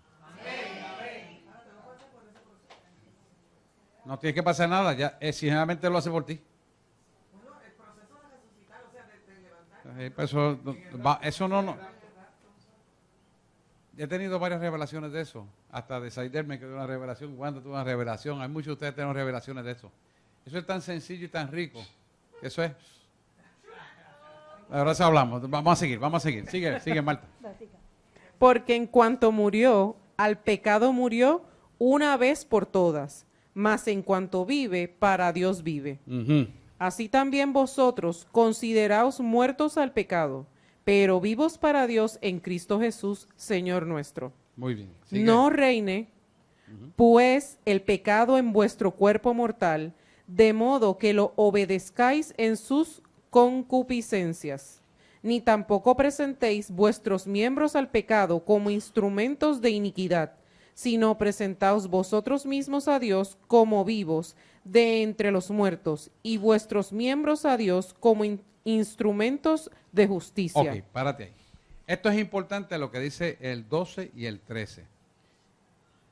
No tiene que pasar nada, ya si generalmente lo hace por ti. Bueno, el proceso de resucitar, o sea, de levantar. Eso no. He tenido varias revelaciones de eso. Hasta de Saider me quedó una revelación. Wanda tuvo una revelación. Hay muchos de ustedes que tienen revelaciones de eso. Eso es tan sencillo y tan rico. Eso es. Ahora sí hablamos. Vamos a seguir. Sigue, Marta. Porque en cuanto murió, al pecado murió una vez por todas, mas en cuanto vive, para Dios vive. Así también vosotros consideraos muertos al pecado, pero vivos para Dios en Cristo Jesús, Señor nuestro. Muy bien. Sigue. No reine, pues, el pecado en vuestro cuerpo mortal, de modo que lo obedezcáis en sus concupiscencias, ni tampoco presentéis vuestros miembros al pecado como instrumentos de iniquidad, sino presentaos vosotros mismos a Dios como vivos de entre los muertos, y vuestros miembros a Dios como instrumentos de justicia. Ok, párate ahí. Esto es importante lo que dice el 12 y el 13.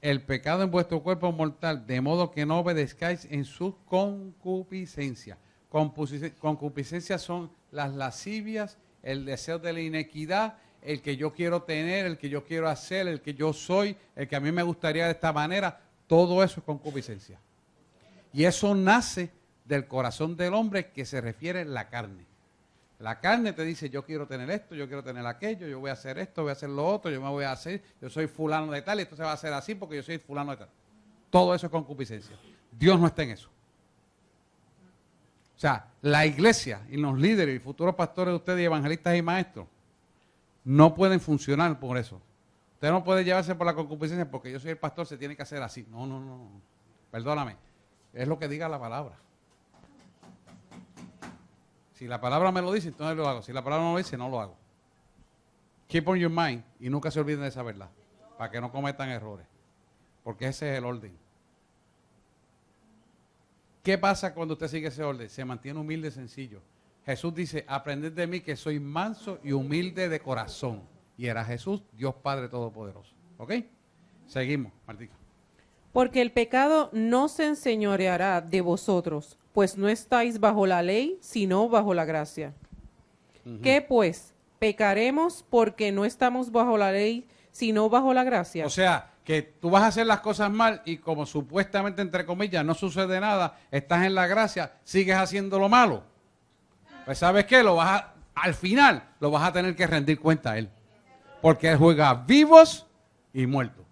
el pecado en vuestro cuerpo mortal, de modo que no obedezcáis en su concupiscencia. Concupiscencia son las lascivias, el deseo de la inequidad, el que yo quiero tener, el que yo quiero hacer, el que yo soy, el que a mí me gustaría de esta manera. Todo eso es concupiscencia. Y eso nace del corazón del hombre, que se refiere a la carne. La carne te dice, yo quiero tener esto, yo quiero tener aquello, yo voy a hacer esto, voy a hacer lo otro, yo me voy a hacer, yo soy fulano de tal, y esto se va a hacer así porque yo soy fulano de tal. Todo eso es concupiscencia. Dios no está en eso. O sea, la iglesia y los líderes y futuros pastores de ustedes y evangelistas y maestros no pueden funcionar por eso. Usted no puede llevarse por la concupiscencia porque yo soy el pastor, se tiene que hacer así. No, no, no. Perdóname. Es lo que diga la palabra. Si la palabra me lo dice, entonces lo hago. Si la palabra no lo dice, no lo hago. Keep on your mind y nunca se olviden de esa verdad, para que no cometan errores. Porque ese es el orden. ¿Qué pasa cuando usted sigue ese orden? Se mantiene humilde y sencillo. Jesús dice, aprended de mí que soy manso y humilde de corazón. Y era Jesús, Dios Padre Todopoderoso. ¿Ok? Seguimos, Martica. Porque el pecado no se enseñoreará de vosotros, pues no estáis bajo la ley, sino bajo la gracia. ¿Qué pues? ¿Pecaremos porque no estamos bajo la ley, sino bajo la gracia? O sea, que tú vas a hacer las cosas mal y como supuestamente, entre comillas, no sucede nada, estás en la gracia, sigues haciendo lo malo. Pues ¿sabes qué? Al final lo vas a tener que rendir cuenta a Él. Porque Él juega vivos y muertos.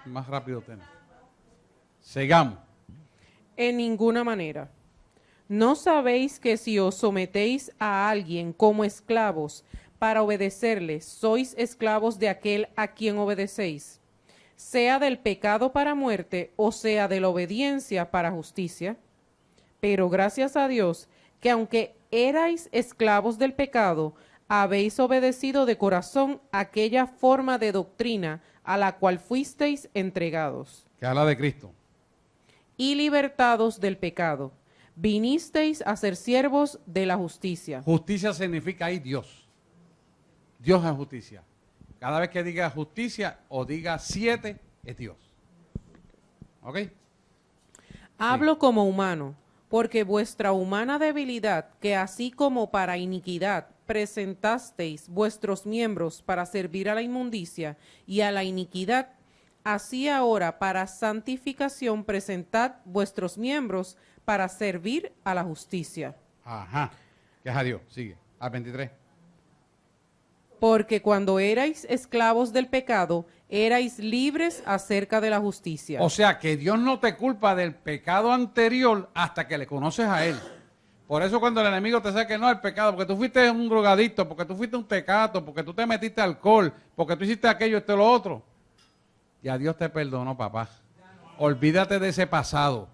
Más rápido tenemos. Sigamos. En ninguna manera. ¿No sabéis que si os sometéis a alguien como esclavos para obedecerle, sois esclavos de aquel a quien obedecéis? Sea del pecado para muerte o sea de la obediencia para justicia. Pero gracias a Dios que aunque erais esclavos del pecado, habéis obedecido de corazón aquella forma de doctrina a la cual fuisteis entregados. Que habla de Cristo. Y libertados del pecado, vinisteis a ser siervos de la justicia. Justicia significa ahí Dios. Dios es justicia. Cada vez que diga justicia o diga 7, es Dios. ¿Ok? Hablo como humano, porque vuestra humana debilidad, que así como para iniquidad presentasteis vuestros miembros para servir a la inmundicia y a la iniquidad, así ahora para santificación presentad vuestros miembros para servir a la justicia. Ajá. Que es a Dios. Sigue. Al 23. Porque cuando erais esclavos del pecado, erais libres acerca de la justicia. O sea que Dios no te culpa del pecado anterior hasta que le conoces a Él. Por eso cuando el enemigo te saque, no, el pecado, porque tú fuiste un drogadicto, porque tú fuiste un tecato, porque tú te metiste alcohol, porque tú hiciste aquello, esto y lo otro. Ya Dios te perdonó, papá. Olvídate de ese pasado.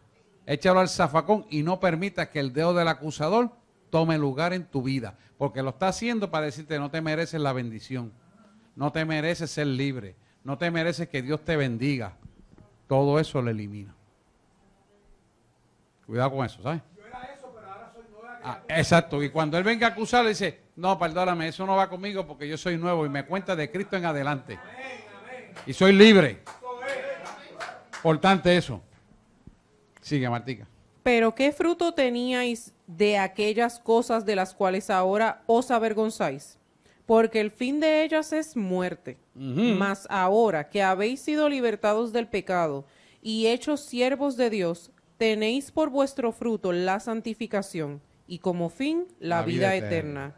Échalo al zafacón y no permitas que el dedo del acusador tome lugar en tu vida. Porque lo está haciendo para decirte, no te mereces la bendición. No te mereces ser libre. No te mereces que Dios te bendiga. Todo eso lo elimina. Cuidado con eso, ¿sabes? Exacto, y cuando él venga a acusarle, dice, no, perdóname, eso no va conmigo porque yo soy nuevo y me cuenta de Cristo en adelante. Y soy libre. Importante eso. Sigue, Martica. Pero ¿qué fruto teníais de aquellas cosas de las cuales ahora os avergonzáis? Porque el fin de ellas es muerte. Mas ahora que habéis sido libertados del pecado y hechos siervos de Dios, tenéis por vuestro fruto la santificación y como fin la vida eterna.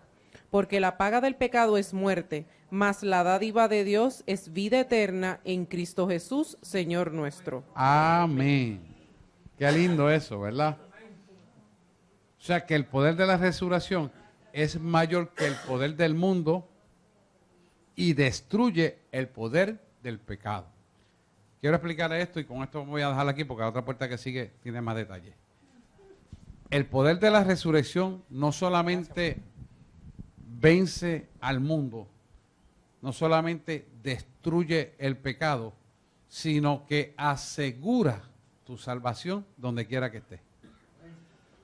Porque la paga del pecado es muerte, mas la dádiva de Dios es vida eterna en Cristo Jesús, Señor nuestro. Amén. Qué lindo eso, ¿verdad? O sea que el poder de la resurrección es mayor que el poder del mundo y destruye el poder del pecado. Quiero explicarle esto y con esto voy a dejar aquí porque la otra puerta que sigue tiene más detalles. El poder de la resurrección no solamente vence al mundo, no solamente destruye el pecado, sino que asegura tu salvación donde quiera que estés.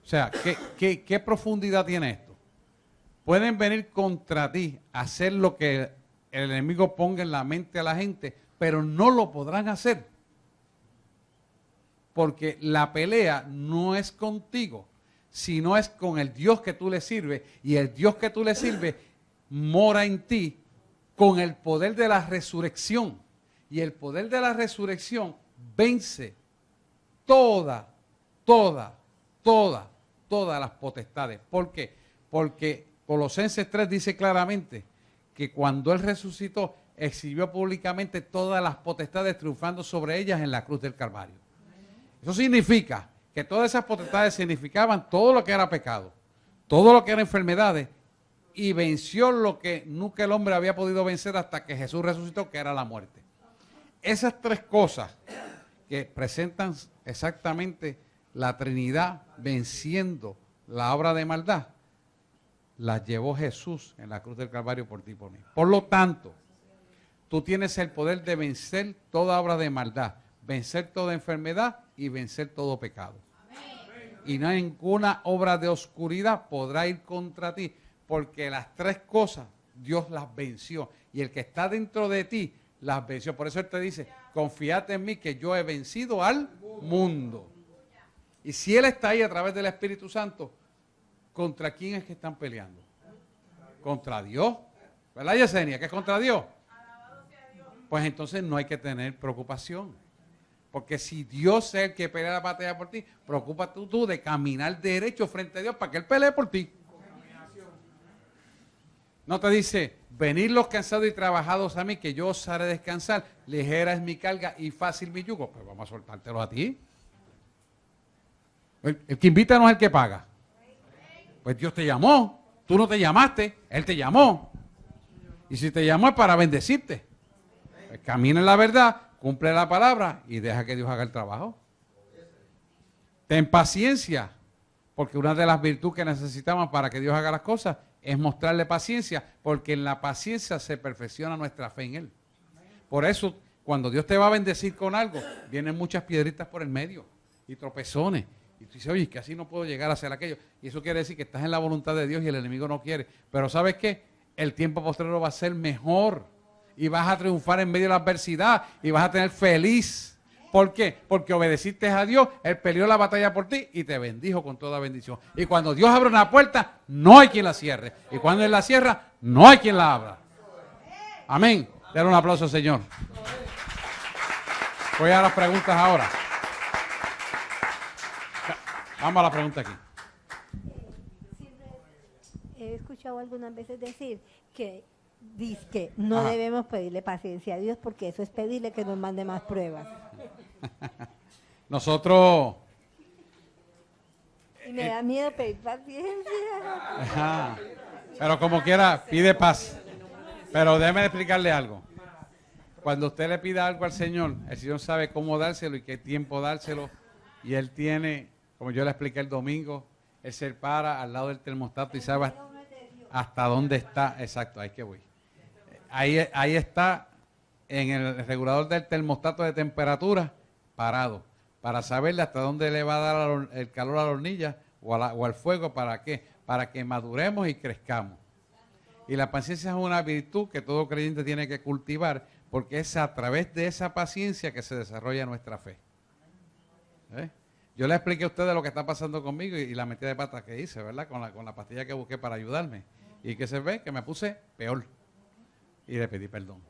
O sea, ¿qué profundidad tiene esto? Pueden venir contra ti a hacer lo que el enemigo ponga en la mente a la gente. pero no lo podrán hacer. Porque la pelea no es contigo, sino es con el Dios que tú le sirves. Y el Dios que tú le sirves mora en ti con el poder de la resurrección. Y el poder de la resurrección vence todas las potestades. ¿Por qué? Porque Colosenses 3 dice claramente que cuando Él resucitó, exhibió públicamente todas las potestades, triunfando sobre ellas en la cruz del Calvario. Eso significa que todas esas potestades significaban todo lo que era pecado, todo lo que era enfermedades, y venció lo que nunca el hombre había podido vencer hasta que Jesús resucitó, que era la muerte. Esas tres cosas que presentan exactamente la Trinidad venciendo la obra de maldad, las llevó Jesús en la cruz del Calvario por ti y por mí. Por lo tanto, tú tienes el poder de vencer toda obra de maldad, vencer toda enfermedad y vencer todo pecado. Y no hay ninguna obra de oscuridad podrá ir contra ti, porque las tres cosas Dios las venció. Y el que está dentro de ti las venció. Por eso Él te dice, confíate en mí que yo he vencido al mundo. Y si Él está ahí a través del Espíritu Santo, ¿contra quién es que están peleando? Contra Dios. ¿Verdad, Yesenia? ¿Qué es contra Dios? Pues entonces no hay que tener preocupación. Porque si Dios es el que pelea la batalla por ti, preocúpate tú de caminar derecho frente a Dios para que Él pelee por ti. No te dice, venid los cansados y trabajados a mí, que yo os haré descansar. Ligera es mi carga y fácil mi yugo. Pues vamos a soltártelo a ti. El que invita no es el que paga. Pues Dios te llamó. Tú no te llamaste, Él te llamó. Y si te llamó es para bendecirte. Pues camina en la verdad, cumple la palabra y deja que Dios haga el trabajo. Ten paciencia, porque una de las virtudes que necesitamos para que Dios haga las cosas es mostrarle paciencia, porque en la paciencia se perfecciona nuestra fe en Él. Por eso, cuando Dios te va a bendecir con algo, vienen muchas piedritas por el medio y tropezones. Y tú dices, oye, que así no puedo llegar a hacer aquello. Y eso quiere decir que estás en la voluntad de Dios y el enemigo no quiere. Pero ¿sabes qué? El tiempo postrero va a ser mejor. Y vas a triunfar en medio de la adversidad. Y vas a tener feliz. ¿Por qué? Porque obedeciste a Dios, Él peleó la batalla por ti y te bendijo con toda bendición. Y cuando Dios abre una puerta, no hay quien la cierre. Y cuando Él la cierra, no hay quien la abra. Amén. Dale un aplauso al Señor. Voy a las preguntas ahora. Vamos a la pregunta aquí. He escuchado algunas veces decir que no debemos pedirle paciencia a Dios porque eso es pedirle que nos mande más pruebas. Nosotros... Y me da miedo pedir paciencia. Ajá. Pero como quiera, pide paz. Pero déjeme explicarle algo. Cuando usted le pida algo al Señor, el Señor sabe cómo dárselo y qué tiempo dárselo. Y Él tiene, como yo le expliqué el domingo, Él se para al lado del termostato y sabe hasta dónde está. Exacto, ahí que voy. Ahí está en el regulador del termostato de temperatura, parado, para saberle hasta dónde le va a dar el calor a la hornilla o al fuego. ¿Para qué? Para que maduremos y crezcamos. Y la paciencia es una virtud que todo creyente tiene que cultivar, porque es a través de esa paciencia que se desarrolla nuestra fe. Yo le expliqué a ustedes lo que está pasando conmigo y la metida de patas que hice, ¿verdad? Con la pastilla que busqué para ayudarme. Y que se ve que me puse peor. Y le pedí perdón.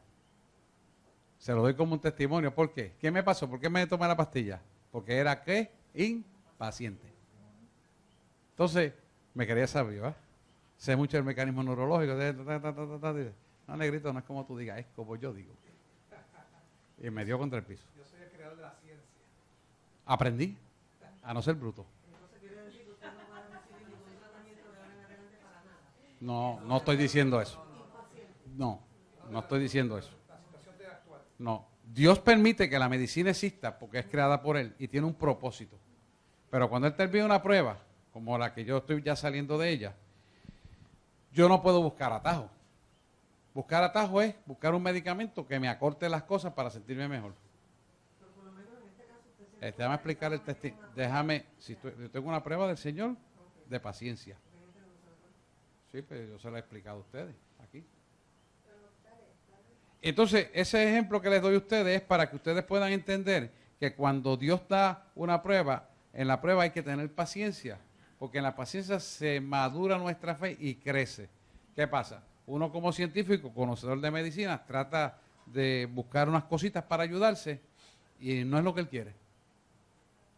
Se lo doy como un testimonio. ¿Por qué? ¿Qué me pasó? ¿Por qué me tomé la pastilla? Porque era, ¿qué? Impaciente. Entonces, me quería saber, ¿verdad? Sé mucho el mecanismo neurológico. No, negrito, no es como tú digas, es como yo digo. Y me dio contra el piso. Yo soy el creador de la ciencia. Aprendí a no ser bruto. Entonces quiere decir que usted no va a recibir ningún tratamiento de ahora en adelante para nada. No, no estoy diciendo eso. No estoy diciendo eso. La situación debe actuar. No. Dios permite que la medicina exista porque es creada por Él y tiene un propósito. Pero cuando Él termina una prueba, como la que yo estoy ya saliendo de ella, yo no puedo buscar atajo. Buscar atajo es buscar un medicamento que me acorte las cosas para sentirme mejor. Déjame explicar el testimonio. Yo tengo una prueba del Señor de paciencia. Sí, pero yo se lo he explicado a ustedes aquí. Entonces, ese ejemplo que les doy a ustedes es para que ustedes puedan entender que cuando Dios da una prueba, en la prueba hay que tener paciencia, porque en la paciencia se madura nuestra fe y crece. ¿Qué pasa? Uno como científico, conocedor de medicina, trata de buscar unas cositas para ayudarse y no es lo que él quiere.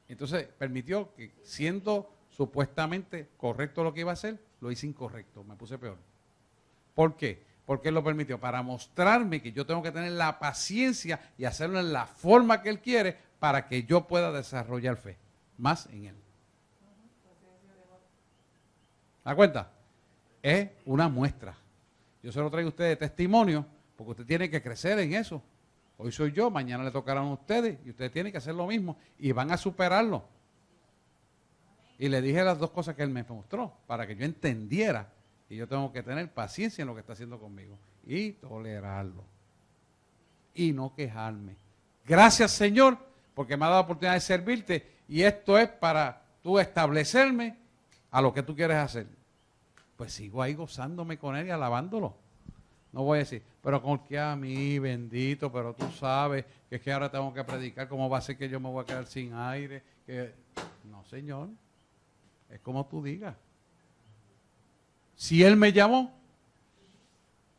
Entonces permitió que, siendo supuestamente correcto lo que iba a hacer, lo hice incorrecto, me puse peor. ¿Por qué? Porque él lo permitió, para mostrarme que yo tengo que tener la paciencia y hacerlo en la forma que él quiere para que yo pueda desarrollar fe, más en él. ¿Da cuenta? Es una muestra. Yo se lo traigo a ustedes de testimonio, porque usted tiene que crecer en eso. Hoy soy yo, mañana le tocarán a ustedes, y ustedes tienen que hacer lo mismo, y van a superarlo. Y le dije las dos cosas que él me mostró, para que yo entendiera, y yo tengo que tener paciencia en lo que está haciendo conmigo, y tolerarlo, y no quejarme. Gracias, Señor, porque me ha dado la oportunidad de servirte, y esto es para tú establecerme a lo que tú quieres hacer. Pues sigo ahí gozándome con él y alabándolo. No voy a decir, pero con que a mí, bendito, pero tú sabes que es que ahora tengo que predicar, ¿cómo va a ser que yo me voy a quedar sin aire? No, Señor, es como tú digas. Si Él me llamó,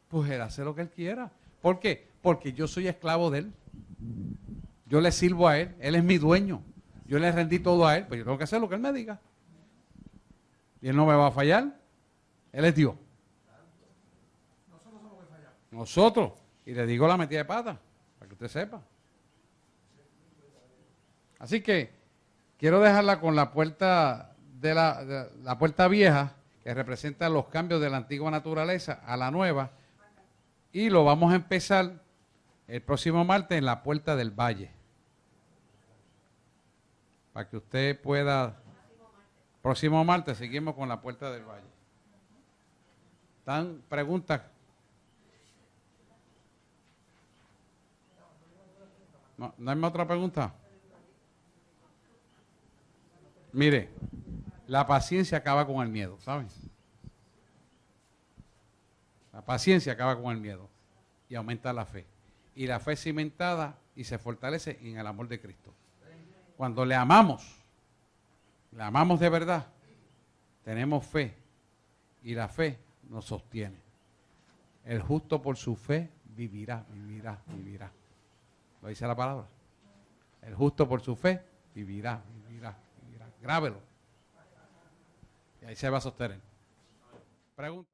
pues Él hace lo que Él quiera. ¿Por qué? Porque yo soy esclavo de Él. Yo le sirvo a Él, Él es mi dueño. Yo le rendí todo a Él, pues yo tengo que hacer lo que Él me diga. Y Él no me va a fallar. Él es Dios. Nosotros. Y le digo la metida de pata, para que usted sepa. Así que quiero dejarla con la puerta de la puerta vieja, que representa los cambios de la antigua naturaleza a la nueva. Y lo vamos a empezar el próximo martes en la puerta del valle. Para que usted pueda... Próximo martes seguimos con la puerta del valle. ¿Están preguntas? ¿No hay más otra pregunta? Mire, la paciencia acaba con el miedo, ¿saben? La paciencia acaba con el miedo y aumenta la fe. Y la fe es cimentada y se fortalece en el amor de Cristo. Cuando le amamos de verdad, tenemos fe y la fe nos sostiene. El justo por su fe vivirá, vivirá, vivirá. Lo dice la palabra. El justo por su fe vivirá, vivirá, vivirá. Grábelo. Y ahí se va a sostener. Pregunta.